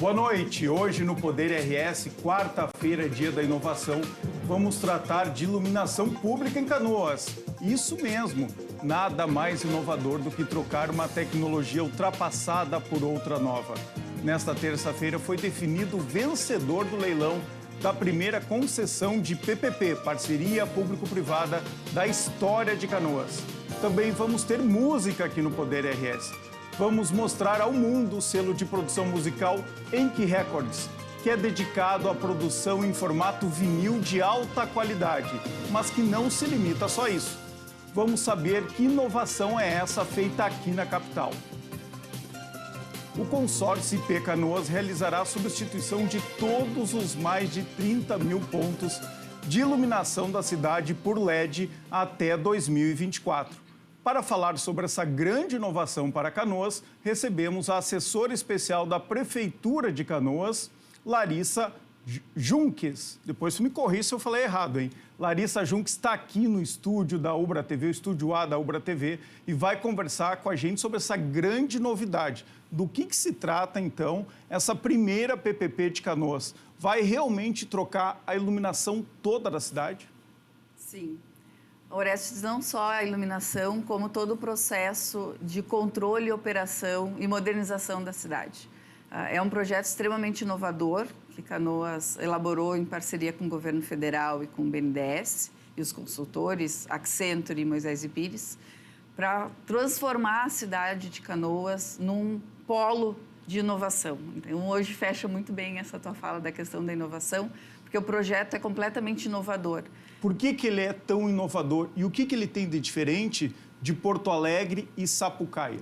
Boa noite. Hoje no Poder RS, quarta-feira, dia da inovação, vamos tratar de iluminação pública em Canoas. Isso mesmo, nada mais inovador do que trocar uma tecnologia ultrapassada por outra nova. Nesta terça-feira foi definido o vencedor do leilão da primeira concessão de PPP, parceria público-privada, da história de Canoas. Também vamos ter música aqui no Poder RS. Vamos mostrar ao mundo o selo de produção musical Enki Records, que é dedicado à produção em formato vinil de alta qualidade, mas que não se limita a só isso. Vamos saber que inovação é essa feita aqui na capital. O consórcio IP Canoas realizará a substituição de todos os mais de 30 mil pontos de iluminação da cidade por LED até 2024. Para falar sobre essa grande inovação para Canoas, recebemos a assessora especial da Prefeitura de Canoas, Larissa Junques. Depois me corrija se eu falei errado, hein? Larissa Junques está aqui no estúdio da Ubra TV, o estúdio A da Ubra TV, e vai conversar com a gente sobre essa grande novidade. Do que se trata, então, essa primeira PPP de Canoas? Vai realmente trocar a iluminação toda da cidade? Sim. Orestes, não só a iluminação, como todo o processo de controle, operação e modernização da cidade. É um projeto extremamente inovador, que Canoas elaborou em parceria com o governo federal e com o BNDES e os consultores Accenture e Moisés e Pires, para transformar a cidade de Canoas num polo de inovação. Então, hoje fecha muito bem essa tua fala da questão da inovação, porque o projeto é completamente inovador. Por que ele é tão inovador e o que ele tem de diferente de Porto Alegre e Sapucaia?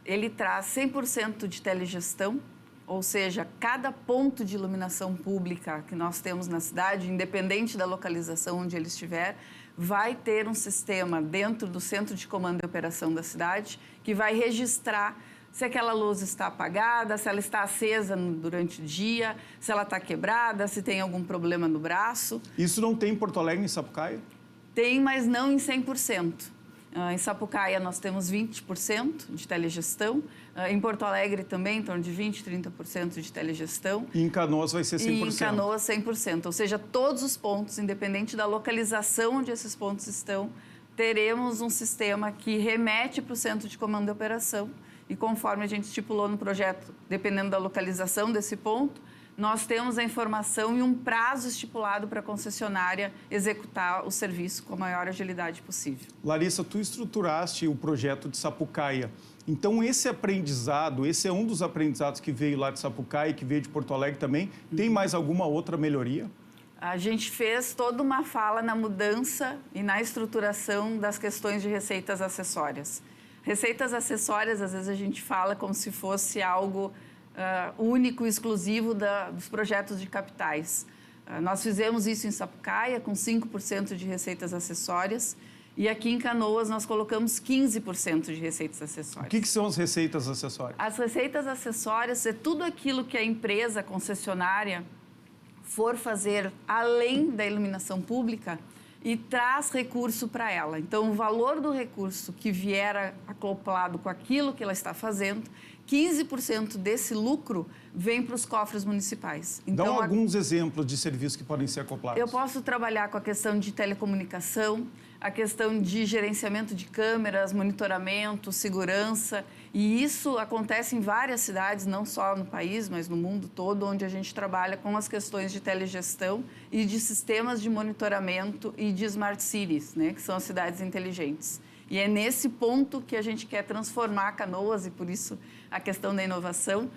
Ele traz 100% de telegestão, ou seja, cada ponto de iluminação pública que nós temos na cidade, independente da localização onde ele estiver, vai ter um sistema dentro do centro de comando e operação da cidade que vai registrar se aquela luz está apagada, se ela está acesa durante o dia, se ela está quebrada, se tem algum problema no braço. Isso não tem em Porto Alegre e em Sapucaia? Tem, mas não em 100%. Em Sapucaia nós temos 20% de telegestão, em Porto Alegre também em torno de 20%, 30% de telegestão. E em Canoas vai ser 100%? E em Canoas 100%, ou seja, todos os pontos, independente da localização onde esses pontos estão, teremos um sistema que remete para o centro de comando e operação. E conforme a gente estipulou no projeto, dependendo da localização desse ponto, nós temos a informação e um prazo estipulado para a concessionária executar o serviço com a maior agilidade possível. Larissa, tu estruturaste o projeto de Sapucaia. Então, esse aprendizado, esse é um dos aprendizados que veio lá de Sapucaia e que veio de Porto Alegre também. Tem mais alguma outra melhoria? A gente fez toda uma fala na mudança e na estruturação das questões de receitas acessórias. Receitas acessórias, às vezes a gente fala como se fosse algo único e exclusivo dos projetos de capitais. Nós fizemos isso em Sapucaia, com 5% de receitas acessórias, e aqui em Canoas nós colocamos 15% de receitas acessórias. O que são as receitas acessórias? As receitas acessórias é tudo aquilo que a empresa concessionária for fazer além da iluminação pública e traz recurso para ela. Então, o valor do recurso que vier acoplado com aquilo que ela está fazendo, 15% desse lucro vem para os cofres municipais. Então, dá alguns exemplos de serviços que podem ser acoplados. Eu posso trabalhar com a questão de telecomunicação, a questão de gerenciamento de câmeras, monitoramento, segurança, e isso acontece em várias cidades, não só no país, mas no mundo todo, onde a gente trabalha com as questões de telegestão e de sistemas de monitoramento e de smart cities, né, que são as cidades inteligentes. E é nesse ponto que a gente quer transformar Canoas, e por isso a questão da inovação,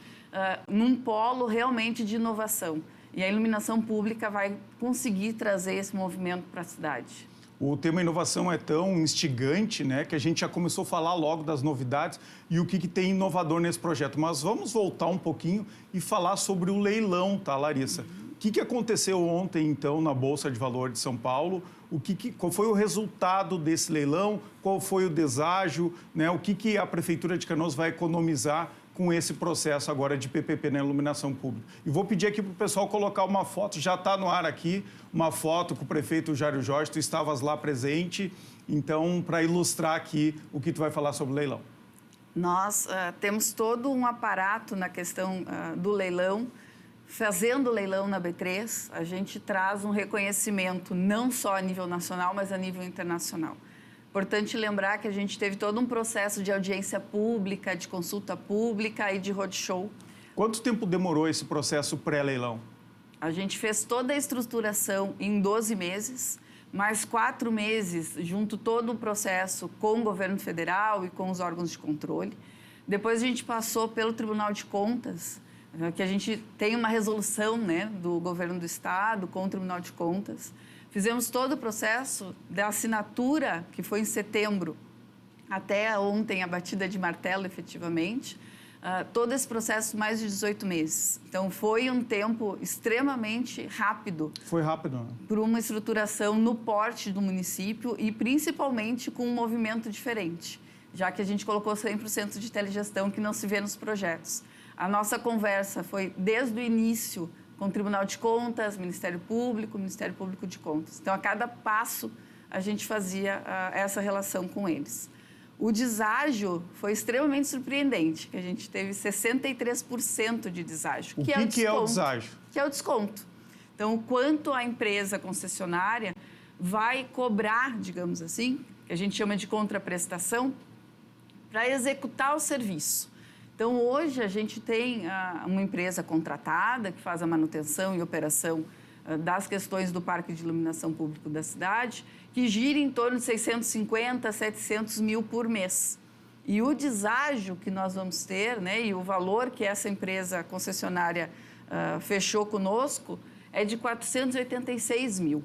num polo realmente de inovação. E a iluminação pública vai conseguir trazer esse movimento para a cidade. O tema inovação é tão instigante, né, que a gente já começou a falar logo das novidades e o que tem inovador nesse projeto. Mas vamos voltar um pouquinho e falar sobre o leilão, tá, Larissa? O que aconteceu ontem, então, na Bolsa de Valores de São Paulo? Qual foi o resultado desse leilão? Qual foi o deságio? Né? O que a Prefeitura de Canoas vai economizar com esse processo agora de PPP na iluminação pública? E vou pedir aqui para o pessoal colocar uma foto, já está no ar aqui, uma foto com o prefeito Jário Jorge, tu estavas lá presente, então, para ilustrar aqui o que tu vai falar sobre o leilão. Nós temos todo um aparato na questão do leilão. Fazendo o leilão na B3, a gente traz um reconhecimento não só a nível nacional, mas a nível internacional. Importante lembrar que a gente teve todo um processo de audiência pública, de consulta pública e de roadshow. Quanto tempo demorou esse processo pré-leilão? A gente fez toda a estruturação em 12 meses, mais 4 meses, junto todo o processo com o governo federal e com os órgãos de controle. Depois a gente passou pelo Tribunal de Contas, que a gente tem uma resolução, né, do governo do estado com o Tribunal de Contas. Fizemos todo o processo da assinatura, que foi em setembro, até ontem a batida de martelo, efetivamente. Todo esse processo, mais de 18 meses. Então, foi um tempo extremamente rápido. Foi rápido, né? Por uma estruturação no porte do município e, principalmente, com um movimento diferente, já que a gente colocou 100% de telegestão que não se vê nos projetos. A nossa conversa foi desde o início com o Tribunal de Contas, Ministério Público de Contas. Então, a cada passo, a gente fazia essa relação com eles. O deságio foi extremamente surpreendente, que a gente teve 63% de deságio. O que é o deságio? Que é o desconto. Então, o quanto a empresa concessionária vai cobrar, digamos assim, que a gente chama de contraprestação, para executar o serviço. Então, hoje, a gente tem uma empresa contratada que faz a manutenção e operação das questões do Parque de Iluminação Público da cidade, que gira em torno de 650 a 700 mil por mês. E o deságio que nós vamos ter, né, e o valor que essa empresa concessionária fechou conosco é de 486 mil,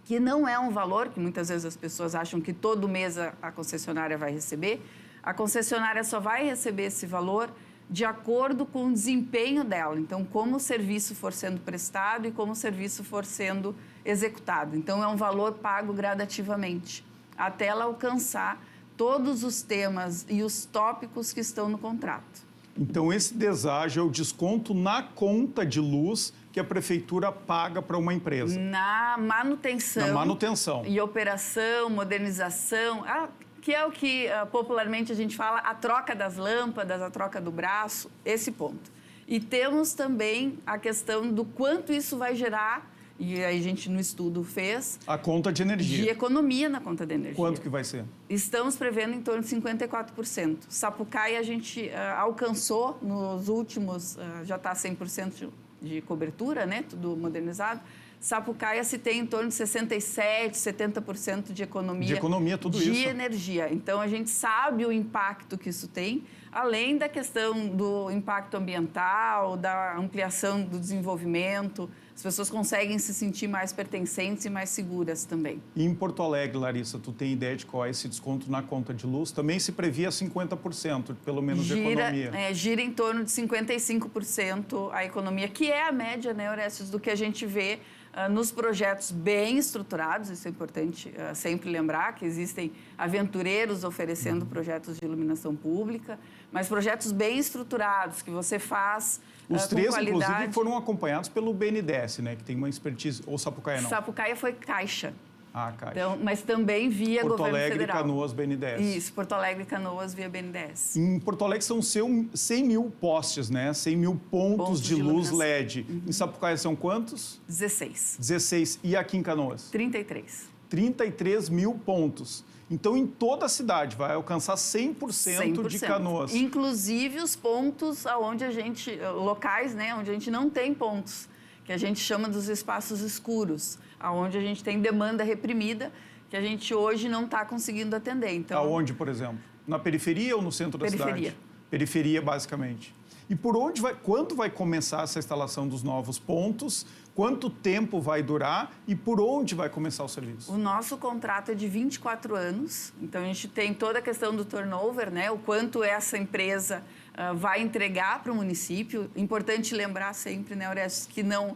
que não é um valor que muitas vezes as pessoas acham que todo mês a concessionária vai receber. A concessionária só vai receber esse valor de acordo com o desempenho dela. Então, como o serviço for sendo prestado e como o serviço for sendo executado. Então, é um valor pago gradativamente, até ela alcançar todos os temas e os tópicos que estão no contrato. Então, esse deságio é o desconto na conta de luz que a prefeitura paga para uma empresa. Na manutenção. Na manutenção. E operação, modernização... que é o que popularmente a gente fala, a troca das lâmpadas, a troca do braço, esse ponto. E temos também a questão do quanto isso vai gerar, e aí a gente no estudo fez... A conta de energia. De economia na conta de energia. Quanto que vai ser? Estamos prevendo em torno de 54%. Sapucaí a gente alcançou nos últimos, já está 100% de cobertura, né, tudo modernizado. Sapucaia se tem em torno de 67%, 70% de economia. De economia, tudo isso. De energia. Então, a gente sabe o impacto que isso tem, além da questão do impacto ambiental, da ampliação do desenvolvimento. As pessoas conseguem se sentir mais pertencentes e mais seguras também. E em Porto Alegre, Larissa, tu tem ideia de qual é esse desconto na conta de luz? Também se previa 50%, pelo menos, de economia. Gira em torno de 55% a economia, que é a média, né, Orestes, do que a gente vê nos projetos bem estruturados. Isso é importante sempre lembrar, que existem aventureiros oferecendo projetos de iluminação pública, mas projetos bem estruturados, que você faz Os três, qualidade. Inclusive, foram acompanhados pelo BNDES, né, que tem uma expertise, ou Sapucaia não? Sapucaia foi Caixa. Ah, Caixa. Então, mas também via Porto governo Alegre, federal. Canoas, BNDES. Isso, Porto Alegre e Canoas via BNDES. Em Porto Alegre são 100 mil postes, né? 100 mil pontos de luz LED. Em Sapucaia são quantos? 16. 16. E aqui em Canoas? 33. 33 mil pontos. Então, em toda a cidade, vai alcançar 100% de Canoas. Inclusive os pontos onde a gente, locais, né, onde a gente não tem pontos, que a gente chama dos espaços escuros, onde a gente tem demanda reprimida, que a gente hoje não está conseguindo atender. Então, aonde, por exemplo? Na periferia ou no centro da cidade? Periferia, basicamente. E por onde quando vai começar essa instalação dos novos pontos? Quanto tempo vai durar e por onde vai começar o serviço? O nosso contrato é de 24 anos, então a gente tem toda a questão do turnover, né? O quanto essa empresa vai entregar para o município. Importante lembrar sempre, né, Orestes, que não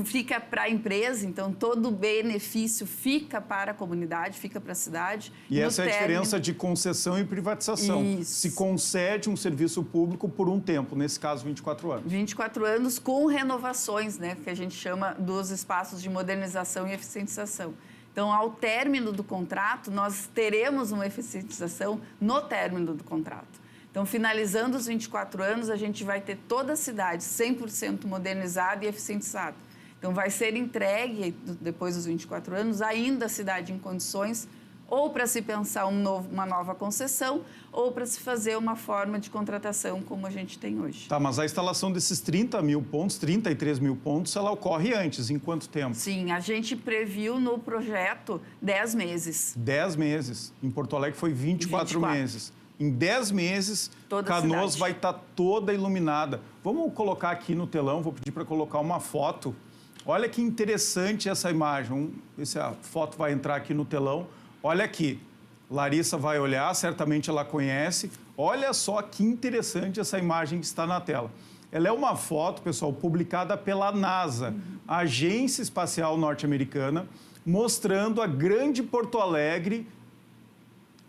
fica para a empresa, então todo o benefício fica para a comunidade, fica para a cidade. E essa é a diferença de concessão e privatização. Isso. Se concede um serviço público por um tempo, nesse caso 24 anos. 24 anos com renovações, né, que a gente chama dos espaços de modernização e eficientização. Então, ao término do contrato, nós teremos uma eficientização no término do contrato. Então, finalizando os 24 anos, a gente vai ter toda a cidade 100% modernizada e eficientizada. Então, vai ser entregue, depois dos 24 anos, ainda a cidade em condições ou para se pensar uma nova concessão ou para se fazer uma forma de contratação como a gente tem hoje. Tá, mas a instalação desses 30 mil pontos, 33 mil pontos, ela ocorre antes, em quanto tempo? Sim, a gente previu no projeto 10 meses. 10 meses. Em Porto Alegre foi 24 meses. Em 10 meses, Canoas vai estar toda iluminada. Vamos colocar aqui no telão, vou pedir para colocar uma foto. Olha que interessante essa imagem. Essa foto vai entrar aqui no telão. Olha aqui, Larissa vai olhar, certamente ela conhece. Olha só que interessante essa imagem que está na tela. Ela é uma foto, pessoal, publicada pela NASA, a Agência Espacial Norte-Americana, mostrando a grande Porto Alegre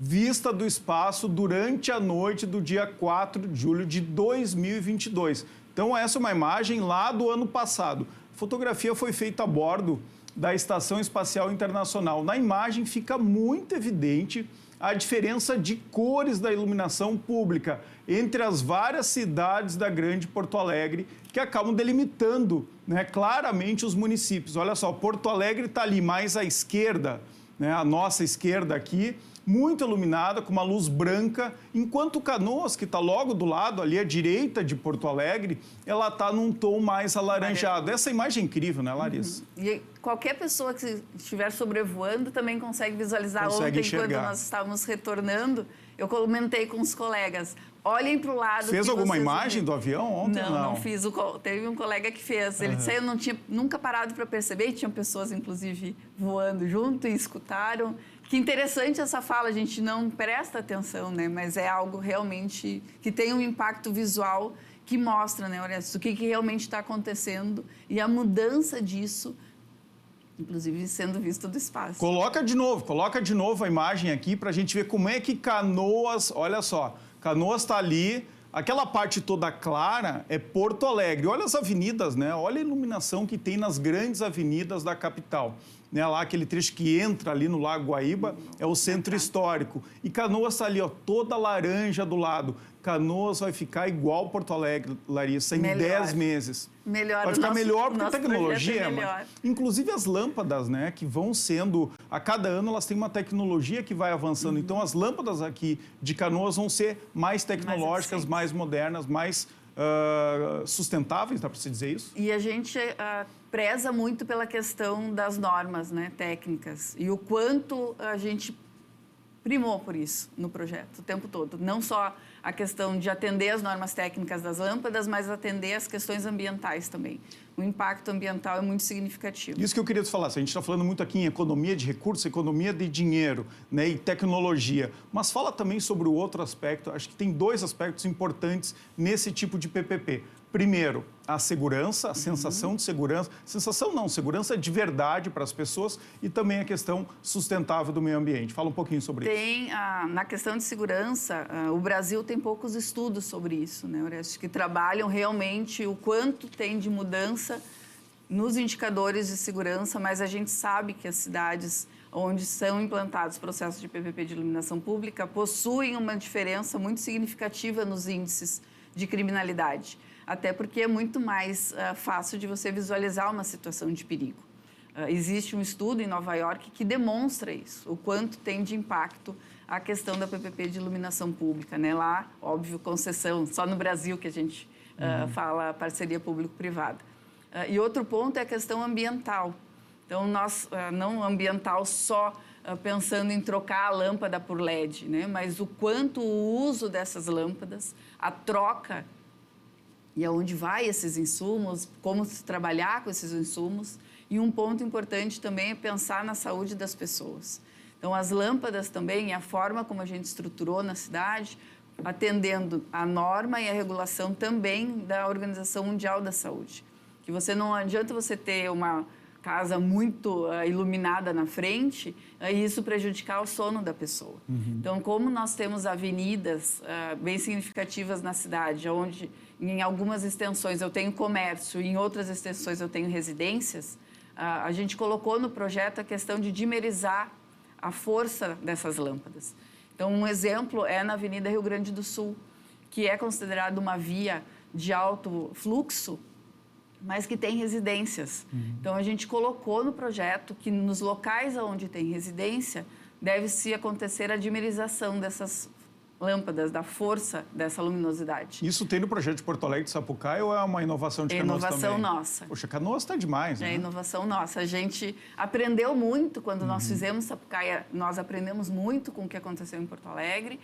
vista do espaço durante a noite do dia 4 de julho de 2022. Então, essa é uma imagem lá do ano passado. A fotografia foi feita a bordo da Estação Espacial Internacional. Na imagem fica muito evidente a diferença de cores da iluminação pública entre as várias cidades da grande Porto Alegre, que acabam delimitando, né, claramente os municípios. Olha só, Porto Alegre está ali mais à esquerda, né, a nossa esquerda aqui, muito iluminada, com uma luz branca, enquanto Canoas, que está logo do lado, ali à direita de Porto Alegre, ela está num tom mais alaranjado. Essa imagem é incrível, né, Larissa? E qualquer pessoa que estiver sobrevoando também consegue visualizar. Consegue enxergar. Quando nós estávamos retornando, eu comentei com os colegas, olhem para o lado. Fez alguma imagem do avião ontem? Não fiz. Teve um colega que fez. Ele disse, eu não tinha nunca parado para perceber, e tinham pessoas, inclusive, voando junto e escutaram. Que interessante essa fala, a gente não presta atenção, né? Mas é algo realmente que tem um impacto visual que mostra, né, Orestes, o que realmente está acontecendo e a mudança disso, inclusive sendo visto do espaço. Coloca de novo a imagem aqui para a gente ver como é que Canoas, olha só, Canoas está ali, aquela parte toda clara é Porto Alegre. Olha as avenidas, né? Olha a iluminação que tem nas grandes avenidas da capital. Né, lá aquele trecho que entra ali no Lago Guaíba é o centro histórico. E Canoas está ali, ó, toda laranja do lado. Canoas vai ficar igual Porto Alegre, Larissa, em 10 meses. Melhor. Vai ficar melhor porque a tecnologia... melhor. Inclusive as lâmpadas, né, que vão sendo... A cada ano elas têm uma tecnologia que vai avançando. Então as lâmpadas aqui de Canoas vão ser mais tecnológicas, mais modernas, mais sustentáveis, dá para se dizer isso? E a gente preza muito pela questão das normas, né, técnicas e o quanto a gente primou por isso no projeto o tempo todo. Não só a questão de atender as normas técnicas das lâmpadas, mas atender as questões ambientais também. O impacto ambiental é muito significativo. Isso que eu queria te falar. A gente está falando muito aqui em economia de recursos, economia de dinheiro, né, e tecnologia. Mas fala também sobre o outro aspecto. Acho que tem 2 aspectos importantes nesse tipo de PPP. Primeiro, a segurança, a sensação de segurança. Sensação não, segurança de verdade para as pessoas e também a questão sustentável do meio ambiente. Fala um pouquinho sobre isso. Na questão de segurança, o Brasil tem poucos estudos sobre isso, né, Orestes, que trabalham realmente o quanto tem de mudança nos indicadores de segurança, mas a gente sabe que as cidades onde são implantados processos de PPP de iluminação pública possuem uma diferença muito significativa nos índices de criminalidade. Até porque é muito mais fácil de você visualizar uma situação de perigo. Existe um estudo em Nova York que demonstra isso, o quanto tem de impacto a questão da PPP de iluminação pública, né? Lá, óbvio, concessão, só no Brasil que a gente fala parceria público-privada. E outro ponto é a questão ambiental. Então, nós, não ambiental só pensando em trocar a lâmpada por LED, né? Mas o quanto o uso dessas lâmpadas, a troca e aonde vai esses insumos, como se trabalhar com esses insumos. E um ponto importante também é pensar na saúde das pessoas. Então, as lâmpadas também, a forma como a gente estruturou na cidade, atendendo a norma e a regulação também da Organização Mundial da Saúde. Que você não adianta você ter uma casa muito iluminada na frente e isso prejudicar o sono da pessoa. Então, como nós temos avenidas bem significativas na cidade, onde em algumas extensões eu tenho comércio e em outras extensões eu tenho residências, a gente colocou no projeto a questão de dimerizar a força dessas lâmpadas. Então, um exemplo é na Avenida Rio Grande do Sul, que é considerado uma via de alto fluxo, mas que tem residências. Então, a gente colocou no projeto que nos locais onde tem residência, deve-se acontecer a dimerização dessas lâmpadas, da força dessa luminosidade. Isso tem no projeto de Porto Alegre de Sapucaí ou é uma inovação de Canoas também? É inovação nossa. Poxa, Canoas está demais, né? É inovação nossa. A gente aprendeu muito quando nós fizemos Sapucaí, nós aprendemos muito com o que aconteceu em Porto Alegre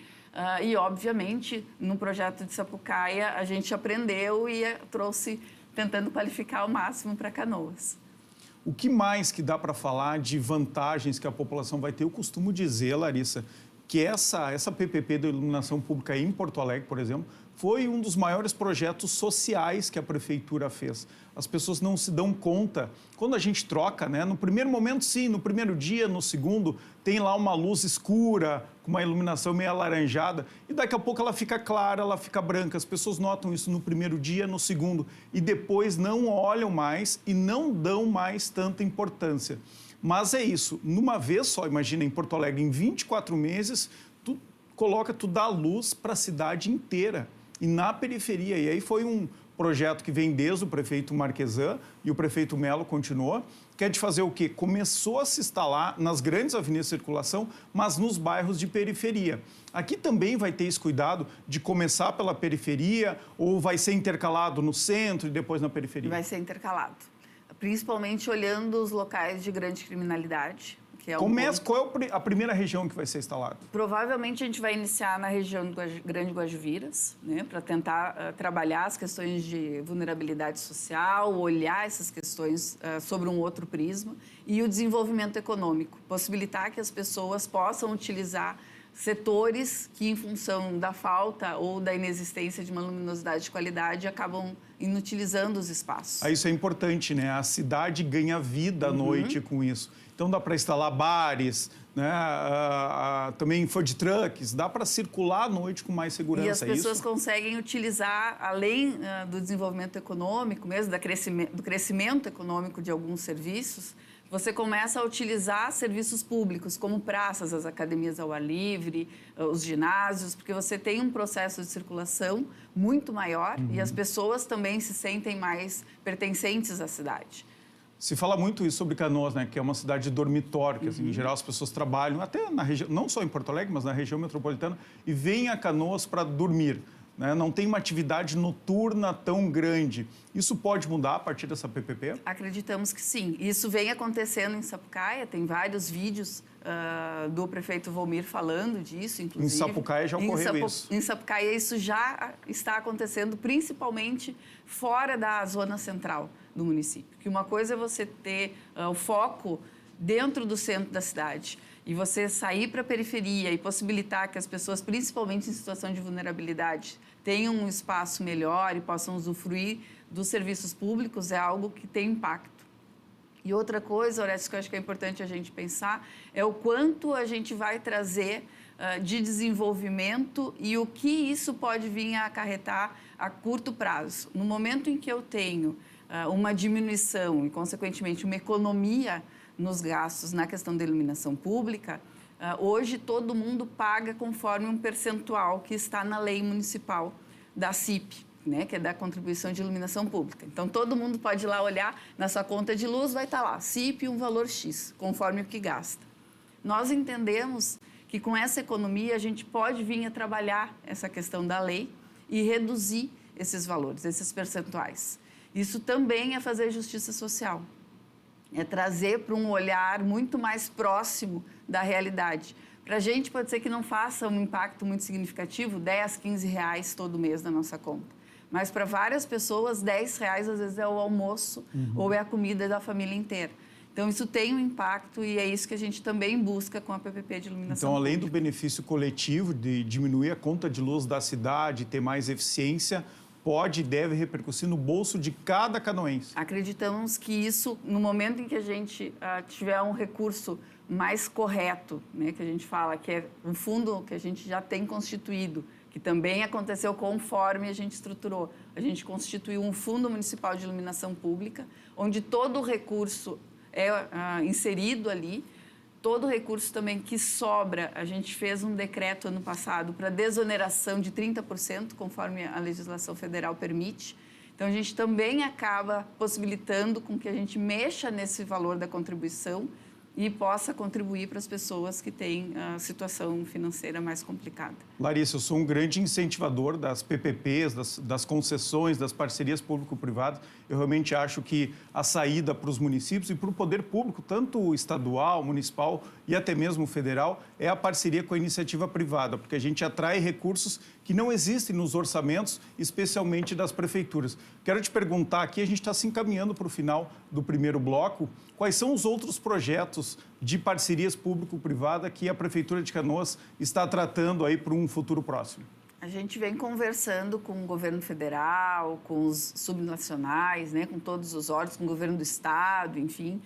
e, obviamente, no projeto de Sapucaí, a gente aprendeu e trouxe, tentando qualificar ao máximo para Canoas. O que mais que dá para falar de vantagens que a população vai ter? Eu costumo dizer, Larissa, que essa PPP da iluminação pública em Porto Alegre, por exemplo, foi um dos maiores projetos sociais que a prefeitura fez. As pessoas não se dão conta. Quando a gente troca, né? No primeiro momento, sim, no primeiro dia, no segundo, tem lá uma luz escura, com uma iluminação meio alaranjada, e daqui a pouco ela fica clara, ela fica branca. As pessoas notam isso no primeiro dia, no segundo, e depois não olham mais e não dão mais tanta importância. Mas é isso, numa vez só, imagina, em Porto Alegre, em 24 meses, tu dá luz para a cidade inteira e na periferia. E aí foi um projeto que vem desde o prefeito Marquesan e o prefeito Melo continuou, que é de fazer o quê? Começou a se instalar nas grandes avenidas de circulação, mas nos bairros de periferia. Aqui também vai ter esse cuidado de começar pela periferia ou vai ser intercalado no centro e depois na periferia? Vai ser intercalado. Principalmente olhando os locais de grande criminalidade. Que é Qual é a primeira região que vai ser instalada? Provavelmente a gente vai iniciar na região do Grande Guajuviras, né, para tentar trabalhar as questões de vulnerabilidade social, olhar essas questões sobre um outro prisma, e o desenvolvimento econômico, possibilitar que as pessoas possam utilizar setores que, em função da falta ou da inexistência de uma luminosidade de qualidade, acabam inutilizando os espaços. Isso é importante, né? A cidade ganha vida à noite com isso. Então, dá para instalar bares, né? Também food trucks, dá para circular à noite com mais segurança. E as pessoas conseguem utilizar, além do desenvolvimento econômico, mesmo do crescimento econômico de alguns serviços, você começa a utilizar serviços públicos, como praças, as academias ao ar livre, os ginásios, porque você tem um processo de circulação muito maior e as pessoas também se sentem mais pertencentes à cidade. Se fala muito isso sobre Canoas, né? Que é uma cidade de dormitório, que assim, em geral as pessoas trabalham até na região, não só em Porto Alegre, mas na região metropolitana, e vêm a Canoas para dormir. Né? Não tem uma atividade noturna tão grande. Isso pode mudar a partir dessa PPP? Acreditamos que sim. Isso vem acontecendo em Sapucaia, tem vários vídeos do prefeito Volmir falando disso, inclusive. Em Sapucaia já ocorreu isso? Em Sapucaia isso já está acontecendo, principalmente fora da zona central do município. Que uma coisa é você ter o foco dentro do centro da cidade e você sair para a periferia e possibilitar que as pessoas, principalmente em situação de vulnerabilidade, tenham um espaço melhor e possam usufruir dos serviços públicos, é algo que tem impacto. E outra coisa, Orestes, que eu acho que é importante a gente pensar, é o quanto a gente vai trazer de desenvolvimento e o que isso pode vir a acarretar a curto prazo. No momento em que eu tenho uma diminuição e, consequentemente, uma economia nos gastos na questão da iluminação pública, hoje todo mundo paga conforme um percentual que está na lei municipal da CIP, né, que é da Contribuição de Iluminação Pública. Então, todo mundo pode ir lá olhar na sua conta de luz, vai estar lá, CIP, um valor X, conforme o que gasta. Nós entendemos que com essa economia a gente pode vir a trabalhar essa questão da lei e reduzir esses valores, esses percentuais. Isso também é fazer justiça social. É trazer para um olhar muito mais próximo da realidade. Para a gente pode ser que não faça um impacto muito significativo, 10, 15 reais todo mês na nossa conta. Mas para várias pessoas, 10 reais às vezes é o almoço ou é a comida da família inteira. Então, isso tem um impacto e é isso que a gente também busca com a PPP de iluminação. Então, além do benefício coletivo de diminuir a conta de luz da cidade, ter mais eficiência, pode e deve repercutir no bolso de cada canoense. Acreditamos que isso, no momento em que a gente tiver um recurso mais correto, né, que a gente fala que é um fundo que a gente já tem constituído, que também aconteceu conforme a gente estruturou. A gente constituiu um Fundo Municipal de Iluminação Pública, onde todo o recurso é inserido ali Todo o recurso também que sobra, a gente fez um decreto ano passado para desoneração de 30%, conforme a legislação federal permite. Então, a gente também acaba possibilitando com que a gente mexa nesse valor da contribuição e possa contribuir para as pessoas que têm a situação financeira mais complicada. Larissa, eu sou um grande incentivador das PPPs, das concessões, das parcerias público-privadas. Eu realmente acho que a saída para os municípios e para o poder público, tanto estadual, municipal e até mesmo federal, é a parceria com a iniciativa privada, porque a gente atrai recursos que não existem nos orçamentos, especialmente das prefeituras. Quero te perguntar aqui, a gente está se encaminhando para o final do primeiro bloco, quais são os outros projetos de parcerias público-privada que a Prefeitura de Canoas está tratando aí para um futuro próximo? A gente vem conversando com o governo federal, com os subnacionais, né, com todos os órgãos, com o governo do estado, enfim,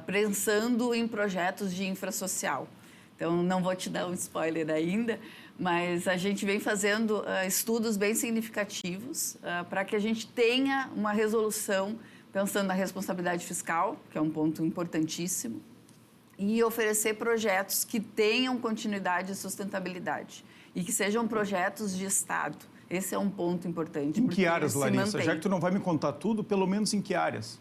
pensando em projetos de infrasocial. Então, não vou te dar um spoiler ainda, mas a gente vem fazendo estudos bem significativos para que a gente tenha uma resolução pensando na responsabilidade fiscal, que é um ponto importantíssimo, e oferecer projetos que tenham continuidade e sustentabilidade e que sejam projetos de Estado. Esse é um ponto importante. Em que áreas, Larissa? Já que tu não vai me contar tudo, pelo menos em que áreas?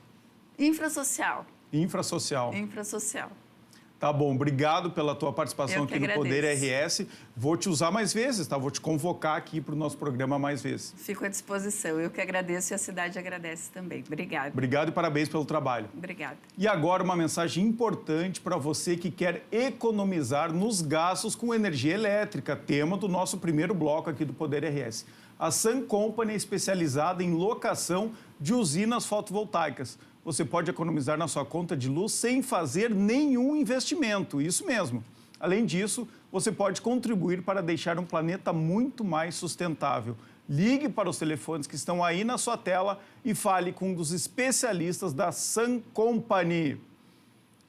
Infrasocial. Infrasocial. Infrasocial. Tá bom, obrigado pela tua participação aqui no Poder RS. Vou te usar mais vezes, tá? Vou te convocar aqui para o nosso programa mais vezes. Fico à disposição. Eu que agradeço e a cidade agradece também. Obrigada. Obrigado e parabéns pelo trabalho. Obrigada. E agora uma mensagem importante para você que quer economizar nos gastos com energia elétrica, tema do nosso primeiro bloco aqui do Poder RS. A Sun Company é especializada em locação de usinas fotovoltaicas. Você pode economizar na sua conta de luz sem fazer nenhum investimento, isso mesmo. Além disso, você pode contribuir para deixar um planeta muito mais sustentável. Ligue para os telefones que estão aí na sua tela e fale com um dos especialistas da Sun Company.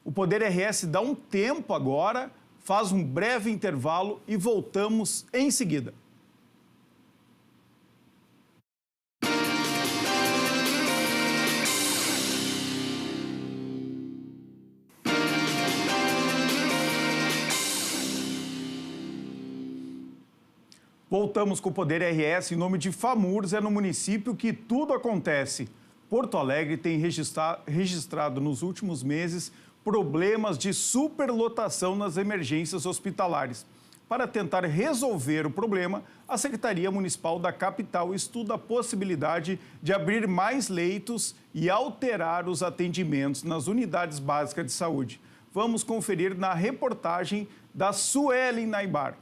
O Poder RS dá um tempo agora, faz um breve intervalo e voltamos em seguida. Voltamos com o Poder RS em nome de FAMURS, é no município que tudo acontece. Porto Alegre tem registrado nos últimos meses problemas de superlotação nas emergências hospitalares. Para tentar resolver o problema, a Secretaria Municipal da capital estuda a possibilidade de abrir mais leitos e alterar os atendimentos nas unidades básicas de saúde. Vamos conferir na reportagem da Suelen Naibar.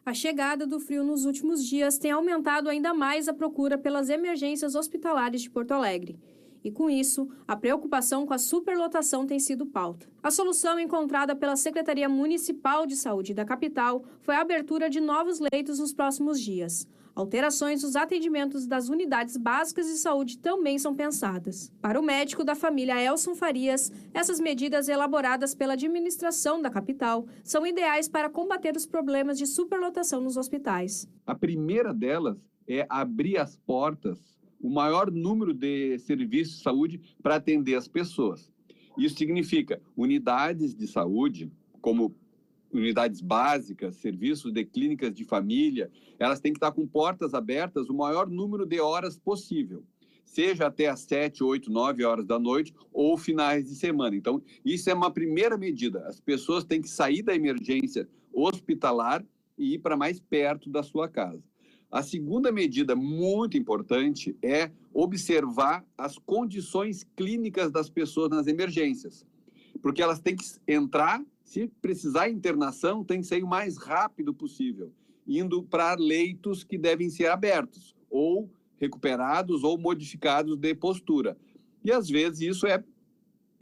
A chegada do frio nos últimos dias tem aumentado ainda mais a procura pelas emergências hospitalares de Porto Alegre. E, com isso, a preocupação com a superlotação tem sido pauta. A solução encontrada pela Secretaria Municipal de Saúde da capital foi a abertura de novos leitos nos próximos dias. Alterações nos atendimentos das unidades básicas de saúde também são pensadas. Para o médico da família Elson Farias, essas medidas elaboradas pela administração da capital são ideais para combater os problemas de superlotação nos hospitais. A primeira delas é abrir as portas, o maior número de serviços de saúde para atender as pessoas. Isso significa unidades de saúde, como unidades básicas, serviços de clínicas de família, elas têm que estar com portas abertas o maior número de horas possível, seja até às 7, 8, 9 horas da noite ou finais de semana. Então, isso é uma primeira medida. As pessoas têm que sair da emergência hospitalar e ir para mais perto da sua casa. A segunda medida muito importante é observar as condições clínicas das pessoas nas emergências, porque elas têm que entrar. Se precisar internação, tem que sair o mais rápido possível, indo para leitos que devem ser abertos, ou recuperados, ou modificados de postura. E, às vezes, isso é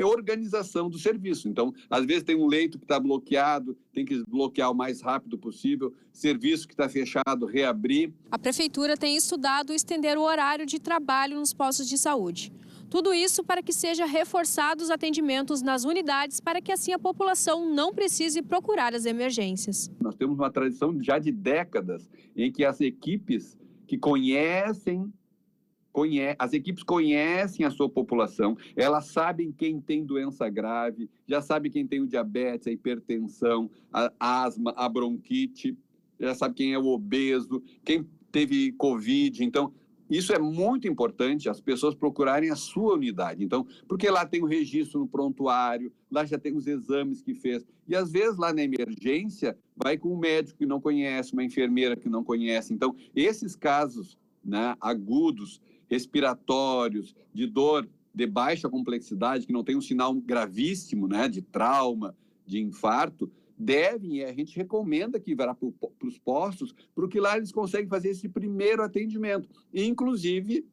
organização do serviço. Então, às vezes tem um leito que está bloqueado, tem que bloquear o mais rápido possível, serviço que está fechado, reabrir. A Prefeitura tem estudado estender o horário de trabalho nos postos de saúde. Tudo isso para que sejam reforçados os atendimentos nas unidades, para que assim a população não precise procurar as emergências. Nós temos uma tradição já de décadas em que as equipes que conhecem as equipes conhecem a sua população, elas sabem quem tem doença grave, já sabem quem tem o diabetes, a hipertensão, a asma, a bronquite, já sabe quem é o obeso, quem teve Covid. Então, isso é muito importante, as pessoas procurarem a sua unidade. Então, porque lá tem o registro no prontuário, lá já tem os exames que fez. E, às vezes, lá na emergência, vai com um médico que não conhece, uma enfermeira que não conhece. Então, esses casos, né, agudos, respiratórios, de dor de baixa complexidade, que não tem um sinal gravíssimo, né, de trauma, de infarto, devem, e a gente recomenda que vá para os postos, porque lá eles conseguem fazer esse primeiro atendimento, e inclusive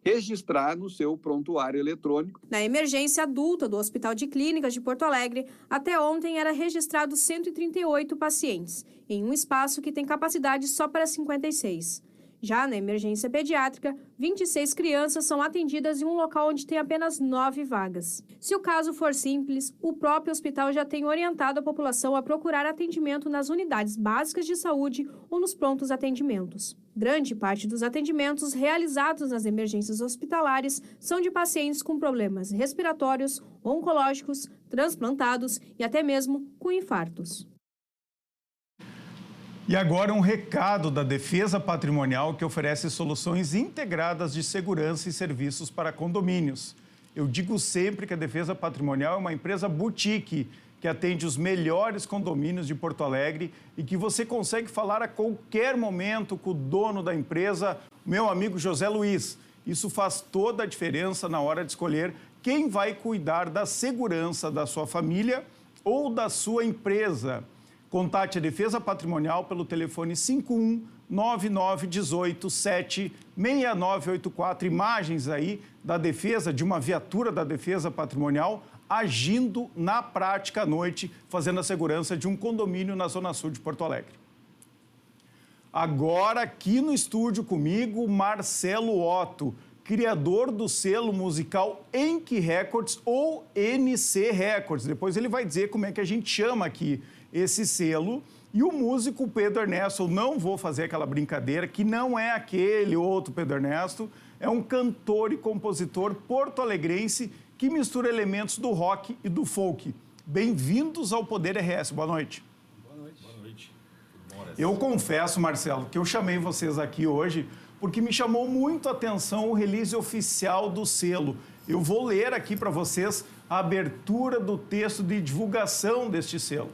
registrar no seu prontuário eletrônico. Na emergência adulta do Hospital de Clínicas de Porto Alegre, até ontem era registrado 138 pacientes, em um espaço que tem capacidade só para 56. Já na emergência pediátrica, 26 crianças são atendidas em um local onde tem apenas 9 vagas. Se o caso for simples, o próprio hospital já tem orientado a população a procurar atendimento nas unidades básicas de saúde ou nos prontos atendimentos. Grande parte dos atendimentos realizados nas emergências hospitalares são de pacientes com problemas respiratórios, oncológicos, transplantados e até mesmo com infartos. E agora um recado da Defesa Patrimonial, que oferece soluções integradas de segurança e serviços para condomínios. Eu digo sempre que a Defesa Patrimonial é uma empresa boutique que atende os melhores condomínios de Porto Alegre e que você consegue falar a qualquer momento com o dono da empresa, meu amigo José Luiz. Isso faz toda a diferença na hora de escolher quem vai cuidar da segurança da sua família ou da sua empresa. Contate a Defesa Patrimonial pelo telefone 51 9918 76984. Imagens aí da defesa, de uma viatura da Defesa Patrimonial, agindo na prática à noite, fazendo a segurança de um condomínio na Zona Sul de Porto Alegre. Agora aqui no estúdio comigo, Marcelo Otto, criador do selo musical Enki Records ou NC Records. Depois ele vai dizer como é que a gente chama aqui esse selo. E o músico Pedro Ernesto, eu não vou fazer aquela brincadeira, que não é aquele outro Pedro Ernesto, é um cantor e compositor porto-alegrense que mistura elementos do rock e do folk. Bem-vindos ao Poder RS. Boa noite. Boa noite. Boa noite. Eu confesso, Marcelo, que eu chamei vocês aqui hoje porque me chamou muito a atenção o release oficial do selo. Eu vou ler aqui para vocês a abertura do texto de divulgação deste selo.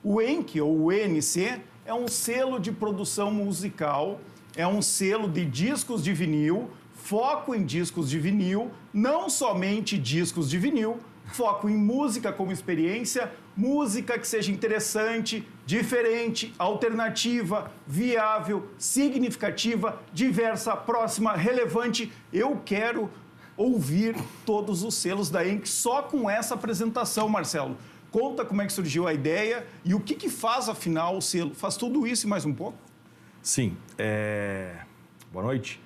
O Enki, ou o NC, é um selo de produção musical, é um selo de discos de vinil, foco em discos de vinil, não somente discos de vinil, foco em música como experiência, música que seja interessante, diferente, alternativa, viável, significativa, diversa, próxima, relevante. Eu quero ouvir todos os selos da Enki só com essa apresentação, Marcelo. Conta como é que surgiu a ideia e o que faz, afinal, o selo. Faz tudo isso e mais um pouco? Sim. Boa noite.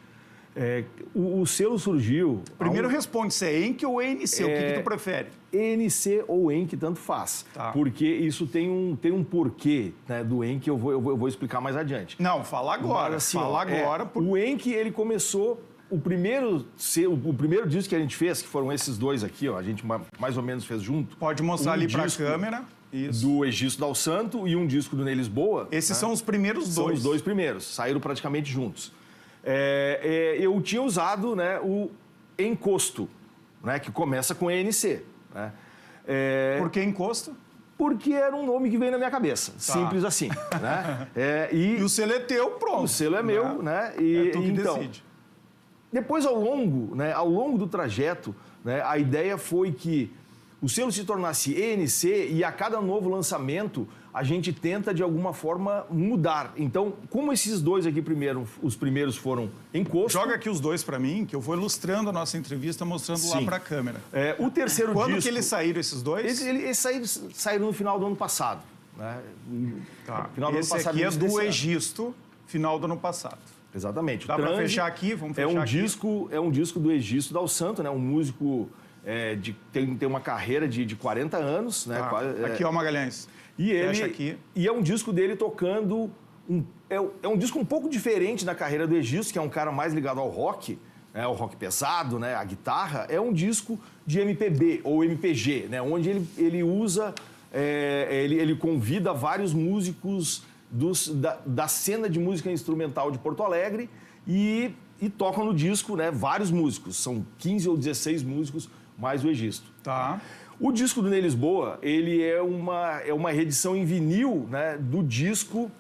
O selo surgiu... Primeiro responde se é Enki ou NC, o que tu prefere? NC ou Enki, tanto faz. Tá. Porque isso tem um porquê, né, do Enki, eu vou explicar mais adiante. Não, fala agora. Mas, assim, fala agora. O Enki, ele começou... O primeiro disco que a gente fez, que foram esses dois aqui, ó, a gente mais ou menos fez junto. Pode mostrar ali para a câmera. Isso. Do Egisto Dal Santo e um disco do Ney Lisboa. Esses, né, são os primeiros dois. São os dois primeiros, saíram praticamente juntos. Eu tinha usado, né, o Encosto, né, que começa com ENC. Né? Por que Encosto? Porque era um nome que veio na minha cabeça, simples assim. Né? E o selo é teu, pronto. O selo é meu, né? É tu que decide. Depois, ao longo do trajeto, né, a ideia foi que o selo se tornasse ENC e a cada novo lançamento a gente tenta, de alguma forma, mudar. Então, como esses dois aqui os primeiros foram Encosto... Joga aqui os dois para mim, que eu vou ilustrando a nossa entrevista, mostrando lá para a câmera. O terceiro disco... Quando que eles saíram, esses dois? Eles saíram no final do ano passado. Né? Final do ano passado, aqui é do Egisto, final do ano passado. Exatamente. Dá para fechar aqui? Vamos fechar aqui. É um disco do Egisto Dal Santo, né? Um músico tem uma carreira de 40 anos. Né? Aqui, ó, Magalhães. Fecha aqui. E é um disco dele tocando... É um disco um pouco diferente da carreira do Egisto, que é um cara mais ligado ao rock, o rock pesado, né, a guitarra, é um disco de MPB ou MPG, né, onde ele usa, ele convida vários músicos da cena de música instrumental de Porto Alegre e tocam no disco, né, vários músicos, são 15 ou 16 músicos, mais o Egisto. Tá. O disco do Ney Lisboa, ele é uma reedição em vinil, né, do disco